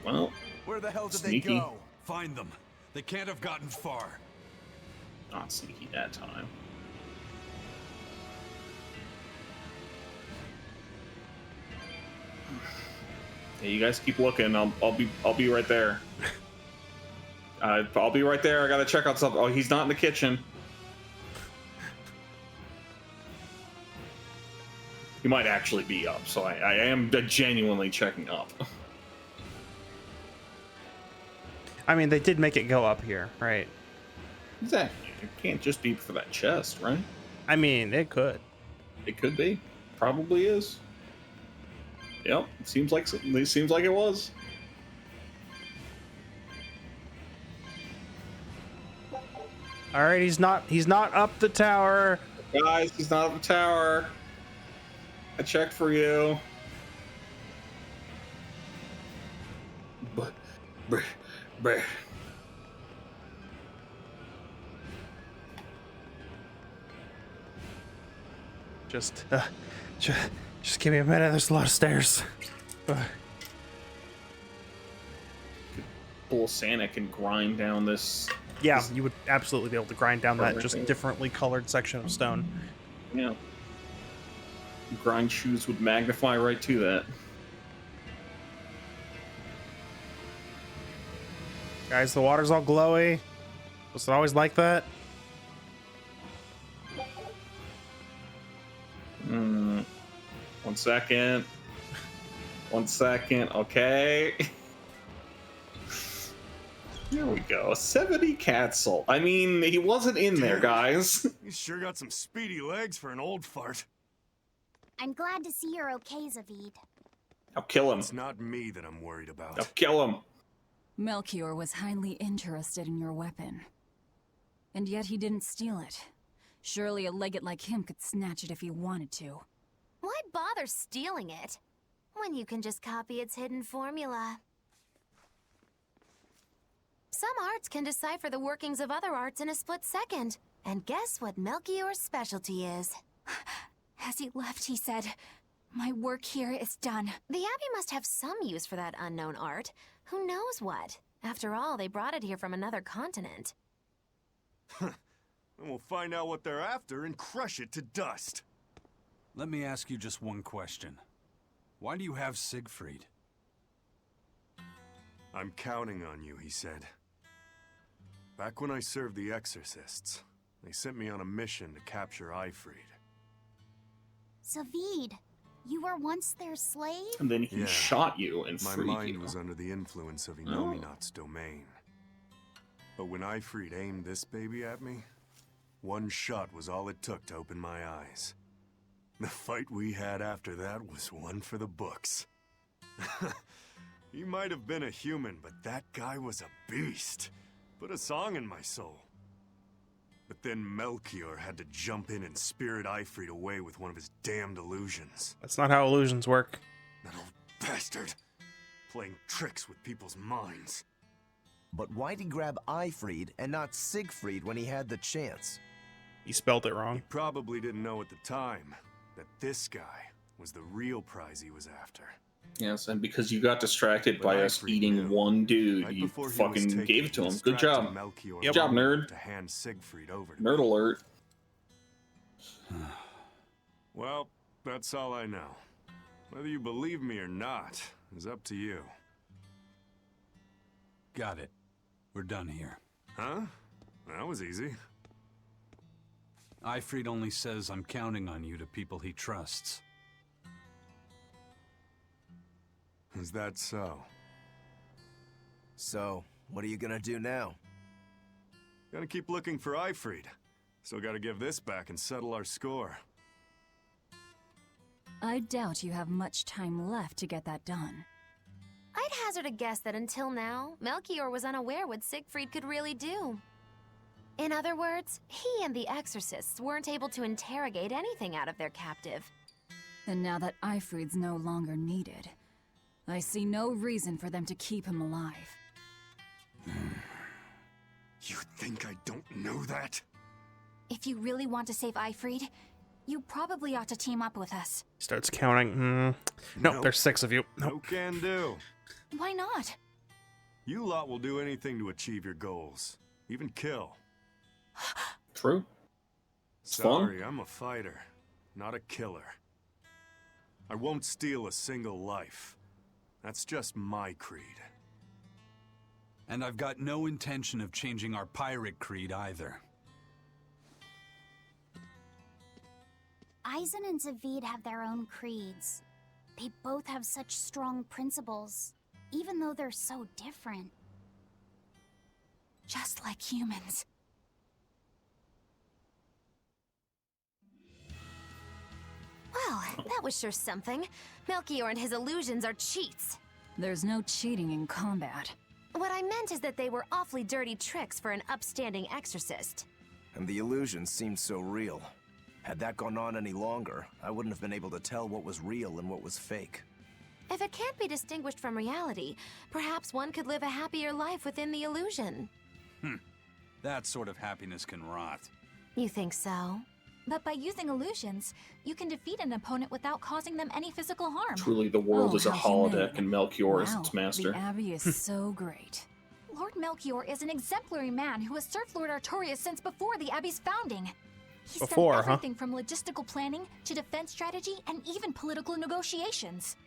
Well, Where the hell did sneaky. they go? Find them. They can't have gotten far. Not sneaky that time. Hey, you guys keep looking. I'll be right there. I'll be right there. I gotta check out something. Oh, he's not in the kitchen. He might actually be up, so I am genuinely checking up. I mean, they did make it go up here, right? Exactly. It can't just be for that chest, right? I mean, it could. It could be. Probably is. Yep. It seems like it was. All right, he's not up the tower. Guys, he's not up the tower. I checked for you. But, bruh. Just give me a minute. There's a lot of stairs. Bull Santa can grind down this. Yeah, you would absolutely be able to grind down that just differently colored section of stone. Yeah. Grind shoes would magnify right to that. Guys, the water's all glowy. Was it always like that? One second. 1 second. Okay. There we go. 70 Catzel. I mean, he wasn't in there, guys. He's sure got some speedy legs for an old fart. I'm glad to see you're okay, Zavid. I'll kill him. It's not me that I'm worried about. I'll kill him. Melchior was highly interested in your weapon. And yet he didn't steal it. Surely a legate like him could snatch it if he wanted to. Why bother stealing it when you can just copy its hidden formula? Some arts can decipher the workings of other arts in a split second. And guess what Melchior's specialty is? As he left, he said, "My work here is done." The Abbey must have some use for that unknown art. Who knows what? After all, they brought it here from another continent. And we'll find out what they're after and crush it to dust. Let me ask you just one question. Why do you have Siegfried? I'm counting on you, he said. Back when I served the Exorcists, they sent me on a mission to capture Eifried. Zavid, you were once their slave? And then he shot you and My freed mind you. was under the influence of Inominat's domain. But when Eifried aimed this baby at me, one shot was all it took to open my eyes. The fight we had after that was one for the books. He might have been a human, but that guy was a beast. Put a song in my soul. But then Melchior had to jump in and spirit Eifried away with one of his damned illusions. That's not how illusions work. That old bastard. Playing tricks with people's minds. But why'd he grab Eifried and not Siegfried when he had the chance? He spelled it wrong. He probably didn't know at the time that this guy was the real prize he was after. Yes, and because you got distracted by us Eifried eating knew. one dude, Right you before he was fucking taken, gave it to he him. Good distracted job. Melchior Good job, nerd. To hand Siegfried over to Nerd me. alert. Well, that's all I know. Whether you believe me or not is up to you. Got it. We're done here. Huh? That was easy. Eifried only says I'm counting on you to people he trusts. Is that so? So, what are you gonna do now? Gotta keep looking for Eifried. Still gotta give this back and settle our score. I doubt you have much time left to get that done. I'd hazard a guess that until now, Melchior was unaware what Siegfried could really do. In other words, he and the Exorcists weren't able to interrogate anything out of their captive. And now that Eifried's no longer needed, I see no reason for them to keep him alive. You think I don't know that? If you really want to save Eifried, You probably ought to team up with us. Starts counting. Nope, Nope. there's 6 of you. Nope. No can do. Why not? You lot will do anything to achieve your goals, even kill. True. It's fun. Sorry, I'm a fighter, not a killer. I won't steal a single life. That's just my creed. And I've got no intention of changing our pirate creed either. Eisen and Zavid have their own creeds. They both have such strong principles, even though they're so different. Just like humans. Well, that was sure something. Melchior and his illusions are cheats. There's no cheating in combat. What I meant is that they were awfully dirty tricks for an upstanding exorcist. And the illusions seemed so real. Had that gone on any longer, I wouldn't have been able to tell what was real and what was fake. If it can't be distinguished from reality, perhaps one could live a happier life within the illusion. That sort of happiness can rot. You think so? But by using illusions, you can defeat an opponent without causing them any physical harm. Truly, the world Oh, is a how holodeck, humane. and Melchior is Wow, its master. The Abbey is so great. Lord Melchior is an exemplary man who has served Lord Artorias since before the Abbey's founding. He's Before, done huh? everything from logistical planning to defense strategy and even political negotiations.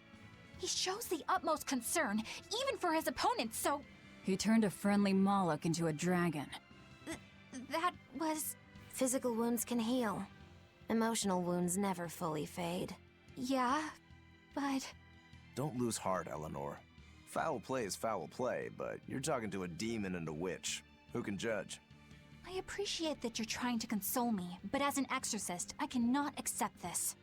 He shows the utmost concern, even for his opponents, so He turned a friendly Moloch into a dragon. that was... Physical wounds can heal. Emotional wounds never fully fade. yeah, but... Don't lose heart, Eleanor. Foul play is foul play, but you're talking to a demon and a witch. Who can judge? I appreciate that you're trying to console me, but as an exorcist, I cannot accept this.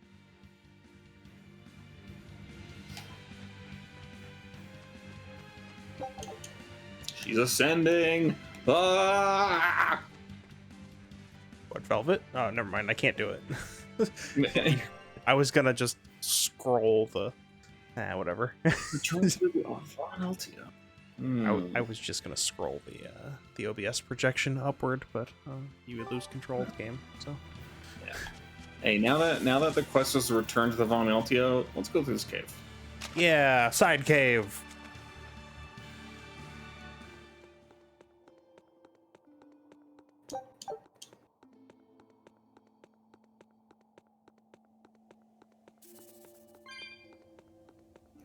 She's ascending. Ah! What, Velvet? Oh, never mind. I can't do it. I was gonna just scroll the... whatever. Return to the Altia. I was just gonna scroll the OBS projection upward, but you would lose control of the game. So Yeah. Hey, now that the quest is to return to the Von Altio, let's go through this cave. yeah, side cave.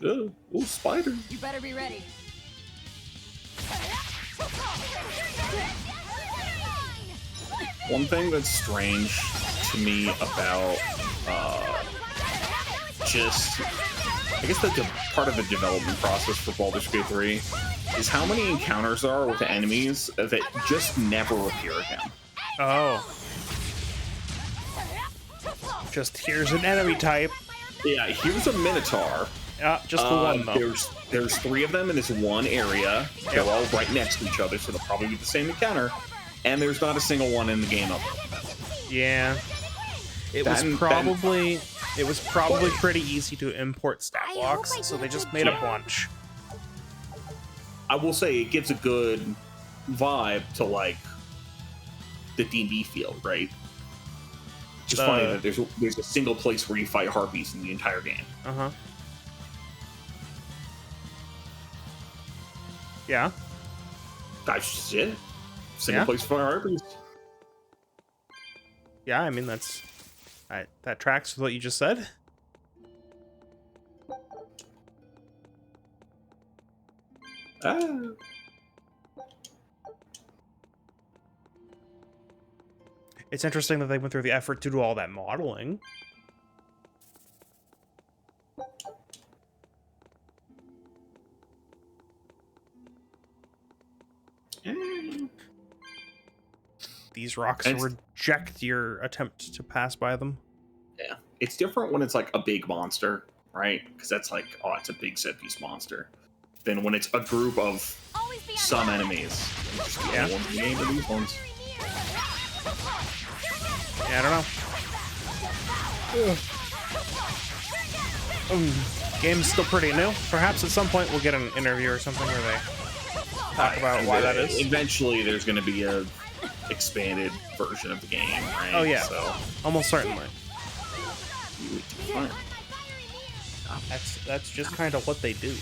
Ooh, spider. You better be ready. One thing that's strange to me about just, I guess part of the development process for Baldur's Gate 3 is how many encounters there are with the enemies that just never appear again. Oh, just here's an enemy type. Yeah, here's a Minotaur. Just the one though. There's 3 of them in this one area. They're all right next to each other, so they'll probably be the same encounter. And there's not a single one in the game of them. Yeah, it was probably pretty easy to import stat I blocks, hope I so they did a just good made a job. bunch. I will say it gives a good vibe to like the D&D feel, right? It's just funny that there's a single place where you fight harpies in the entire game. Uh-huh. Yeah. That's just it. Single Yeah. place for harpies. Yeah, I mean that tracks with what you just said. Ah. It's interesting that they went through the effort to do all that modeling. These rocks reject your attempt to pass by them. Yeah. It's different when it's like a big monster, right? Because that's like, oh, it's a big set piece monster. Than when it's a group of some enemies. Yeah. One game of these ones. Yeah, I don't know. Game's still pretty new. Perhaps at some point we'll get an interview or something where they talk about why that is. Eventually there's going to be a expanded version of the game, right? Oh yeah, So almost certainly. Fine. That's just kind of what they do.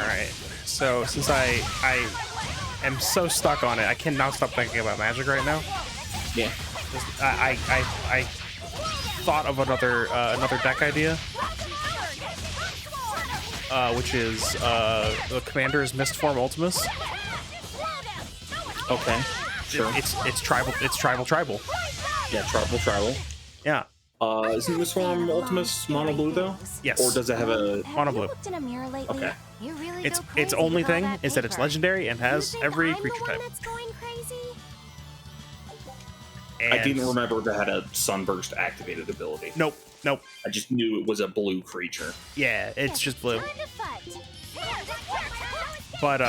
Alright, so since I am so stuck on it, I cannot stop thinking about magic right now. Yeah. I thought of another deck idea, which is the Commander's Mistform Ultimus. Okay. Sure. It's tribal. Yeah, tribal. Yeah. Isn't this form Ultimus mono blue though? Yes. Or does it have a mono blue? Looked in a mirror lately? Okay. You really Its go crazy its only with all thing that is that it's paper. legendary and has You think every I'm the creature one type. that's going crazy? And I didn't remember that had a sunburst activated ability. Nope. I just knew it was a blue creature. Yeah, it's just blue. Time to fight. But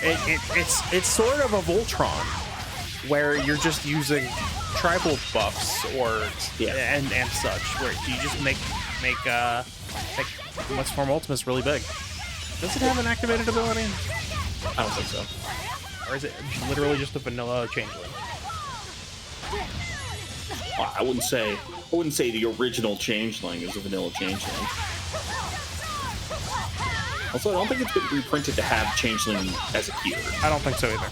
it's sort of a Voltron, where you're just using tribal buffs or and such, where you just make Mistform Ultimus really big. Does it have an activated ability? I don't think so. Or is it literally just a vanilla changeling? Well, I wouldn't say the original changeling is a vanilla changeling. Also, I don't think it's been reprinted to have changeling as a keyword. I don't think so either.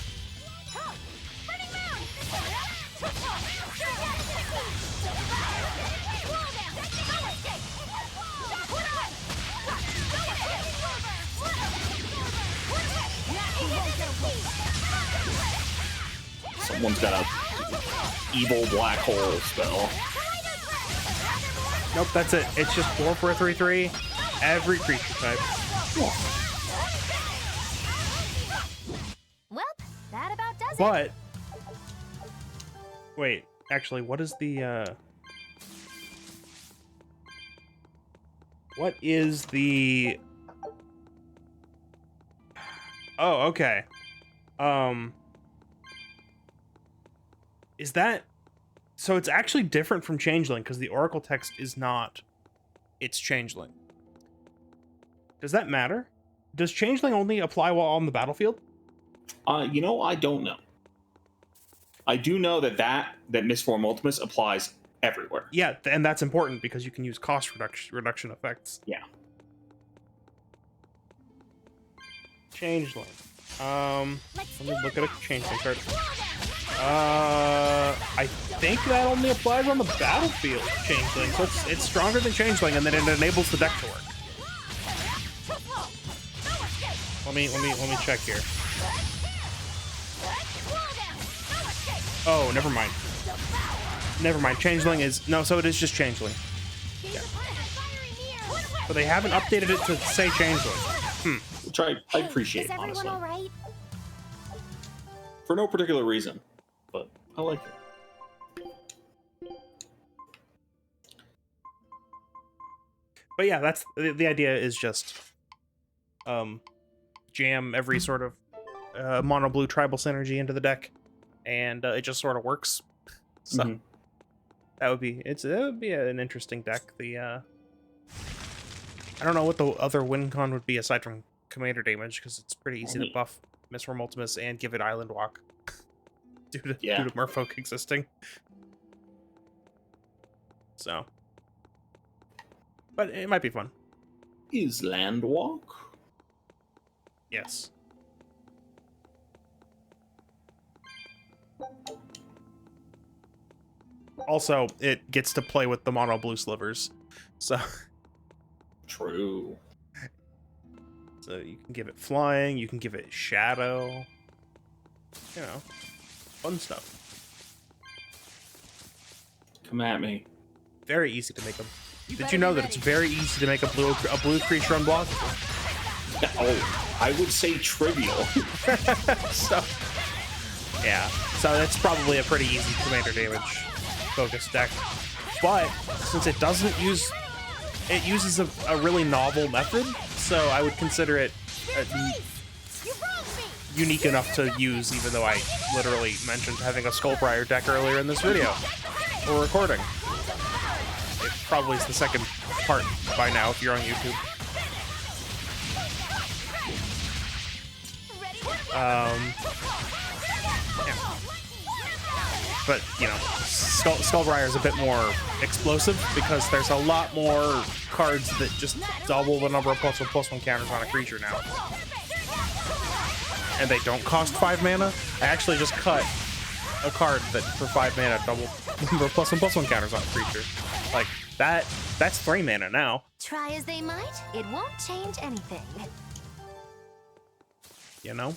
Someone's got a evil black hole spell. Nope, that's it. It's just 4 for a 3/3. Every creature type. Well, that about does it. But wait, actually, what is the what is the Oh, okay. Is that so it's actually different from Changeling because the Oracle text is not it's Changeling. Does that matter? Does Changeling only apply while on the battlefield? You know, I don't know. I do know that Mistform Ultimus applies everywhere. Yeah, and that's important because you can use cost reduction effects. Yeah. Changeling. Let me look at a Changeling card. I think that only applies on the battlefield, Changeling. So it's stronger than Changeling, and then it enables the deck to work. Let me check here. Oh, never mind. Never mind. Changeling is no, so it is just Changeling. Yeah. But they haven't updated it to say Changeling. Which I appreciate, Is everyone honestly. all right? For no particular reason, but I like it. But yeah, that's the idea is just jam every sort of mono blue tribal synergy into the deck, and it just sort of works. So that would be an interesting deck. The I don't know what the other win con would be aside from commander damage, because it's pretty easy to buff Mistform Ultimus and give it Island Walk due to Merfolk existing. So, but it might be fun. Is Land Walk? Yes. Also, it gets to play with the mono blue slivers, so True. so you can give it flying, you can give it shadow, you know, fun stuff. Come at me. Very easy to make them. Did you know that it's very easy to make a blue creature unblockable? Oh, I would say trivial. So, yeah. So that's probably a pretty easy commander damage focus deck. But since it doesn't use, it uses a really novel method, so I would consider it unique enough to use, even though I literally mentioned having a Skullbriar deck earlier in this video or recording. It probably is the second part by now if you're on YouTube. Yeah. But, you know, Skullbriar is a bit more explosive because there's a lot more cards that just double the number of +1/+1 counters on a creature now. And they don't cost 5 mana. I actually just cut a card that for 5 mana double the number of +1/+1 counters on a creature. Like, that's 3 mana now. Try as they might, it won't change anything. You know?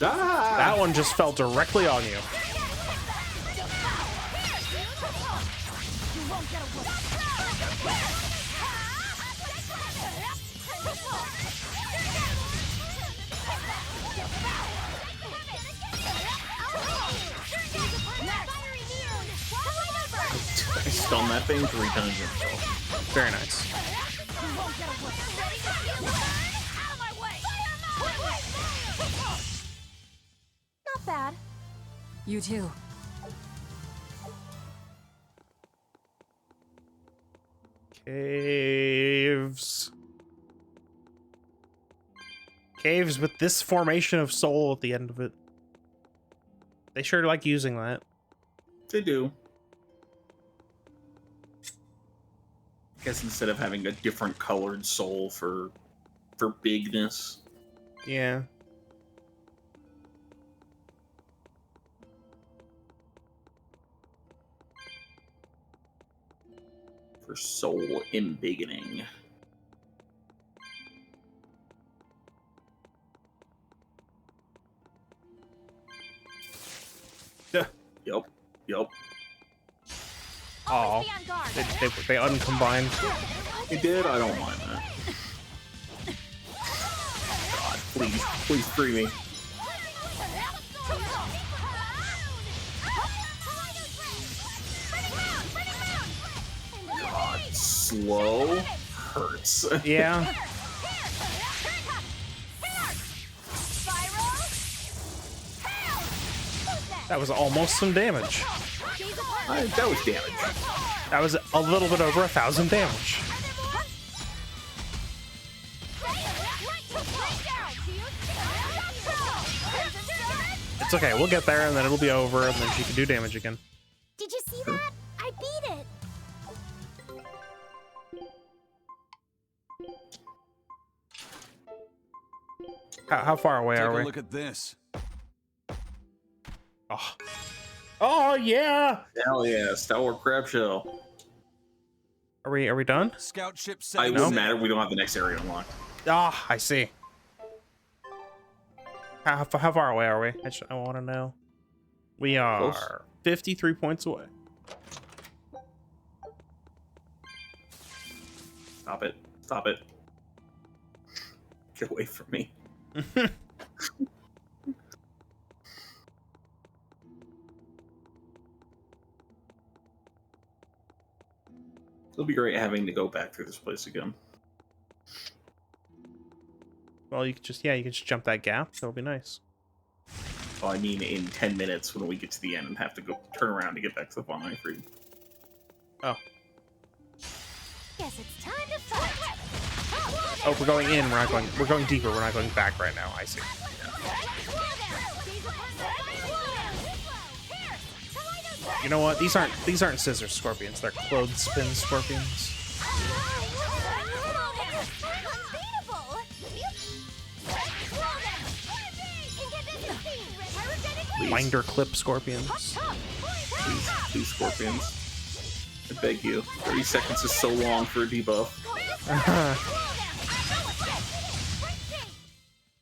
Ah! That one just fell directly on you. I stunned that thing 3 times in a row. Very nice. Not bad. You too. Caves. Caves with this formation of soul at the end of it. They sure like using that. They do. I guess instead of having a different colored soul for bigness. Yeah. For soul embiggening. Yeah. Yep. Yep. Oh, Be on guard. they uncombined. It did? I don't mind that. God, please free me. God, slow hurts. Yeah. That was almost some damage. That was damage. That was a little bit over 1,000 damage. It's okay, we'll get there and then it'll be over and then she can do damage again. Did you see that? I beat it. How far away Take are a we? look at this. Oh. Oh yeah! Hell yeah, Stalwart Crab Shell. Are we done? Scout ship It setting wouldn't sail. matter, we don't have the next area unlocked. Ah, I see. How far away are we? I want to know. We are Close. 53 points away. Stop it. Stop it. Get away from me. It'll be great having to go back through this place again. Well, you could just jump that gap. That'll be nice. Well, I mean, in 10 minutes when we get to the end and have to go turn around to get back to the Von Freed. Oh. Guess it's time to fight. Oh, we're going in. We're going deeper. We're not going back right now. I see. You know what? These aren't scissor scorpions. They're clothespin scorpions. Winder clip scorpions. Please, scorpions. I beg you. 30 seconds is so long for a debuff.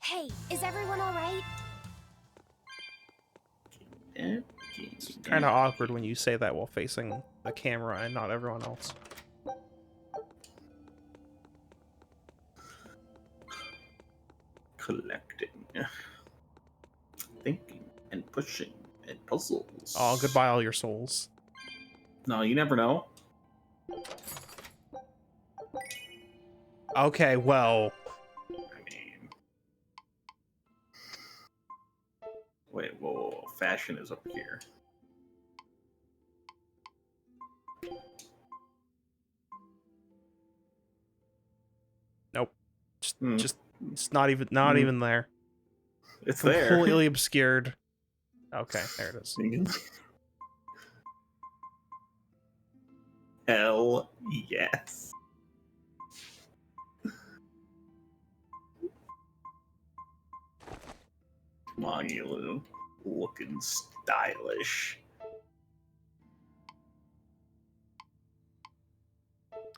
Hey, is everyone all right? It's kind of awkward when you say that while facing the camera and not everyone else. Collecting. Thinking and pushing and puzzles. Oh, goodbye, all your souls. No, you never know. Okay, well. I mean... Wait, whoa. Fashion is up here. Nope. Just it's not even there. It's Completely there. obscured. Okay, there it is. Hell yes. Come on, you little looking stylish.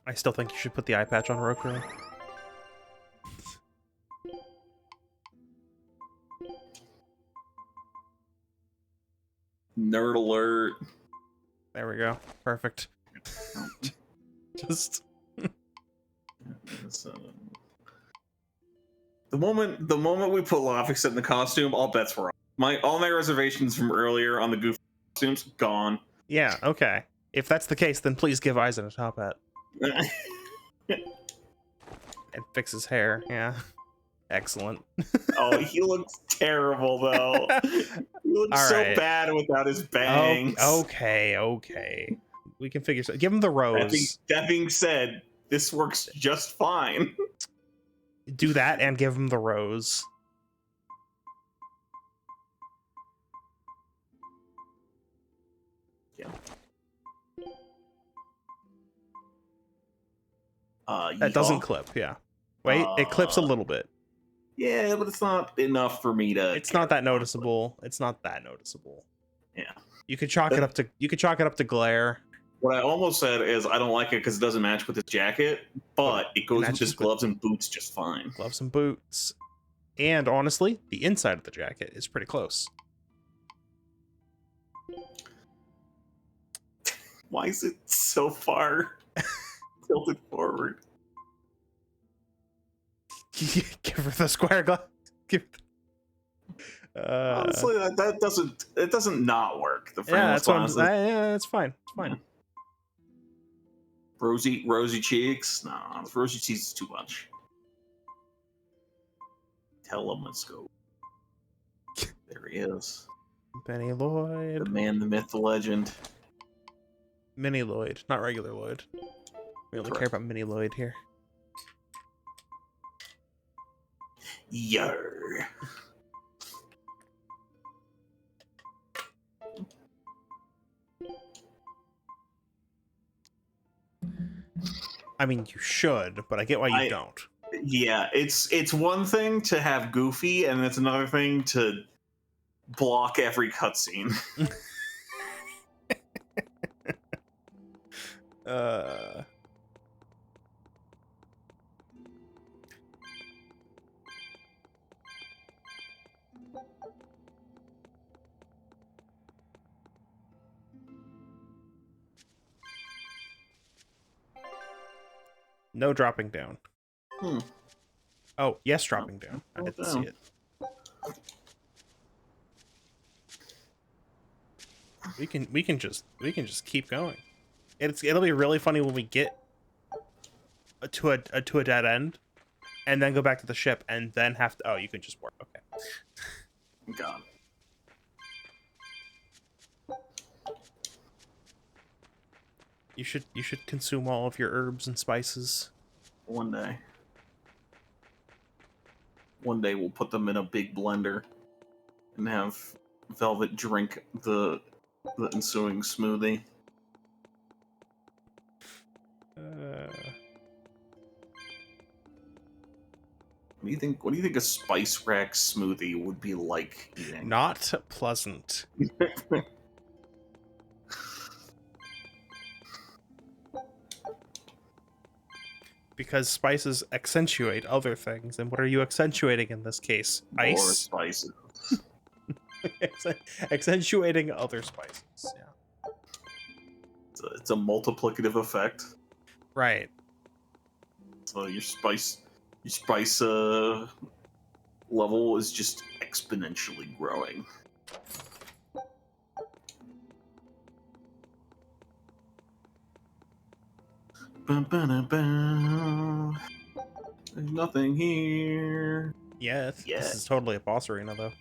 I still think you should put the eye patch on Roku. Nerd alert. There we go. Perfect. Just the moment we put Lofix in the costume, all bets were off. All my reservations from earlier on the Goofy costumes gone. yeah, okay. If that's the case, then please give Aizen a top hat. And fix his hair, yeah. Excellent. Oh, he looks terrible though. He looks so bad without his bangs. Okay. We can figure so. Give him the rose. That being said, this works just fine. Do that and give him the rose. Yeah. That doesn't clip, yeah. Wait, it clips a little bit. Yeah, but it's not enough for me to. It's not that noticeable. It's not that noticeable. Yeah. You could chalk it up to glare. What I almost said is I don't like it because it doesn't match with his jacket, but it goes with his gloves and boots just fine. Gloves and boots. And honestly, the inside of the jacket is pretty close. Why is it so far tilted forward? Give her the square glass. Honestly, that doesn't not work. The yeah, that's what I'm saying. Yeah, it's fine. It's fine. Yeah. Rosy cheeks? No, rosy cheeks is too much. Tell him, let's go. There he is. Benny Lloyd. The man, the myth, the legend. Mini Lloyd, not regular Lloyd. We only care about Mini Lloyd here. Yar. I mean, you should, but I get why you don't. Yeah, it's one thing to have Goofy, and it's another thing to block every cutscene. No dropping down. Oh, yes, dropping down. I didn't see it. We can just keep going. It'll be really funny when we get to a dead end, and then go back to the ship, and then have to. Oh, you can just work. Okay. God. You should consume all of your herbs and spices. One day. One day we'll put them in a big blender and have Velvet drink the ensuing smoothie. What do you think a spice rack smoothie would be like eating? Not pleasant. Because spices accentuate other things, and what are you accentuating in this case? Ice? More spices. Accentuating other spices, yeah. It's a multiplicative effect. Right. So your spice level is just exponentially growing. There's nothing here. Yeah, Yeah. this is totally a boss arena, though.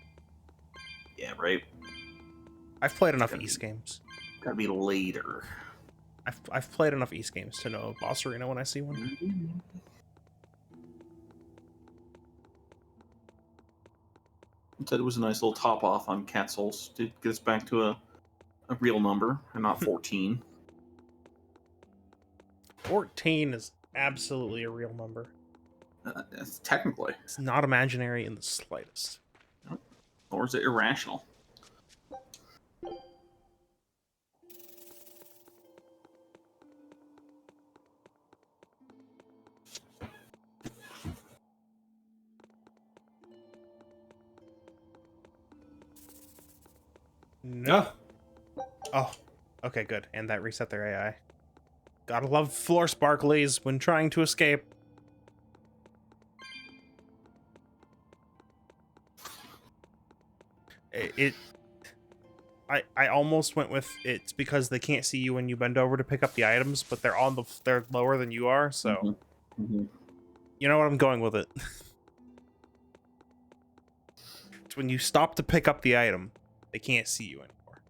Yeah, right. I've played enough Gotta be- East games. Gotta be later. I've played enough East games to know a boss arena when I see one. Said it was a nice little top off on Cat Souls to get us back to a real number and not 14. 14 is absolutely a real number. Technically. It's not imaginary in the slightest. Or is it irrational? No. Oh, okay, good. And that reset their AI. Gotta love floor sparklies when trying to escape. I almost went with it's because they can't see you when you bend over to pick up the items, but they're lower than you are, so you know what, I'm going with it. It's when you stop to pick up the item, they can't see you anymore.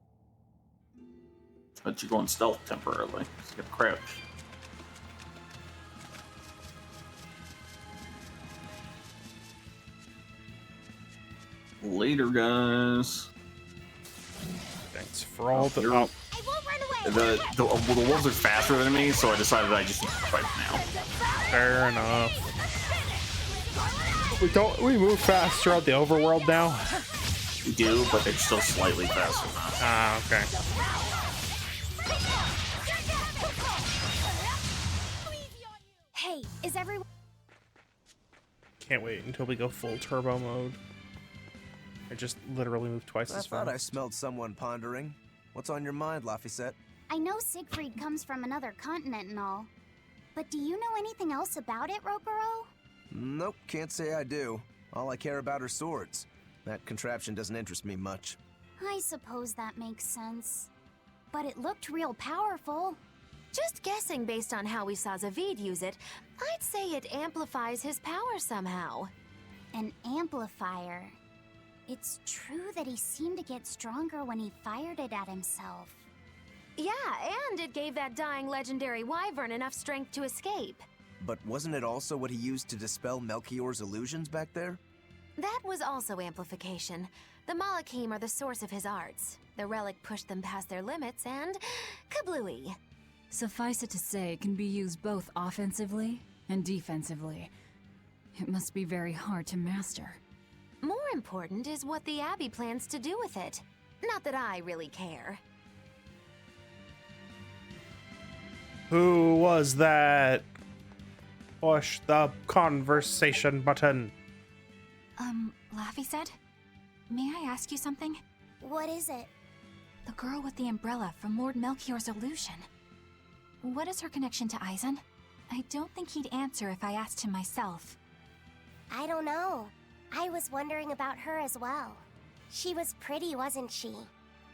But you're going stealth temporarily. Just get crouch. Later, guys. Thanks for all the. You're- Oh, I won't run away! The wolves are faster than me, so I decided I just need to fight now. fair enough. We move fast throughout the overworld now. We do, but they're still slightly faster than us. Ah, okay. Hey, is everyone... Can't wait until we go full turbo mode. I just literally moved twice I as thought I fast. smelled someone pondering. What's on your mind, Laphicet? I know Siegfried comes from another continent and all, but do you know anything else about it, Rokuro? Nope, can't say I do. All I care about are swords. That contraption doesn't interest me much. I suppose that makes sense. But it looked real powerful. Just guessing based on how we saw Zavid use it, I'd say it amplifies his power somehow. An amplifier. It's true that he seemed to get stronger when he fired it at himself. Yeah, and it gave that dying legendary wyvern enough strength to escape. But wasn't it also what he used to dispel Melchior's illusions back there? That was also amplification. The Malakim are the source of his arts. The relic pushed them past their limits and kablooey. Suffice it to say, it can be used both offensively and defensively. It must be very hard to master. More important is what the Abbey plans to do with it. Not that I really care. Who was that? Push the conversation button. Laphicet? May I ask you something? What is it? The girl with the umbrella from Lord Melchior's illusion. What is her connection to Aizen? I don't think he'd answer if I asked him myself. I don't know. I was wondering about her as well. She was pretty, wasn't she?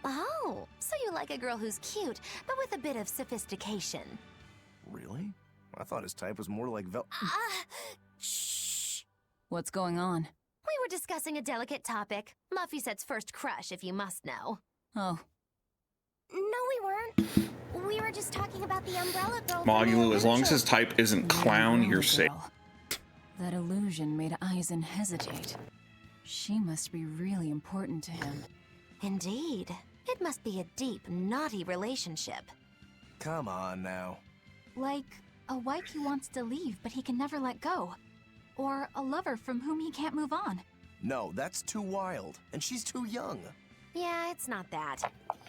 Oh, so you like a girl who's cute, but with a bit of sophistication. Really? I thought his type was more like Shh. What's going on? We were discussing a delicate topic. Laphicet's first crush, if you must know. Oh, No, we weren't. We were just talking about the umbrella girl. from the Mogulu, as long as his illusion. type isn't clown, you're safe. girl. That illusion made Aizen hesitate. She must be really important to him. Indeed. It must be a deep, naughty relationship. Come on now. Like a wife he wants to leave but he can never let go. Or a lover from whom he can't move on. No, that's too wild. And she's too young. Yeah, it's not that.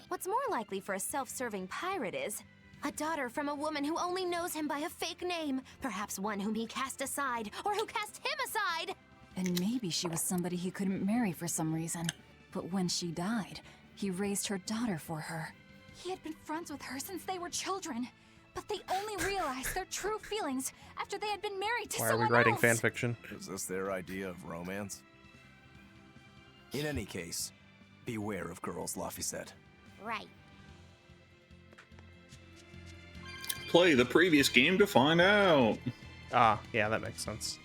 What's more likely for a self-serving pirate is a daughter from a woman who only knows him by a fake name, perhaps one whom he cast aside, or who cast him aside. And maybe she was somebody he couldn't marry for some reason. But when she died, he raised her daughter for her. He had been friends with her since they were children. But they only realized their true feelings after they had been married to Why are someone we writing else. fanfiction? Is this their idea of romance? In any case, beware of girls, Laphicet. Right. Play the previous game to find out. Ah, yeah, that makes sense.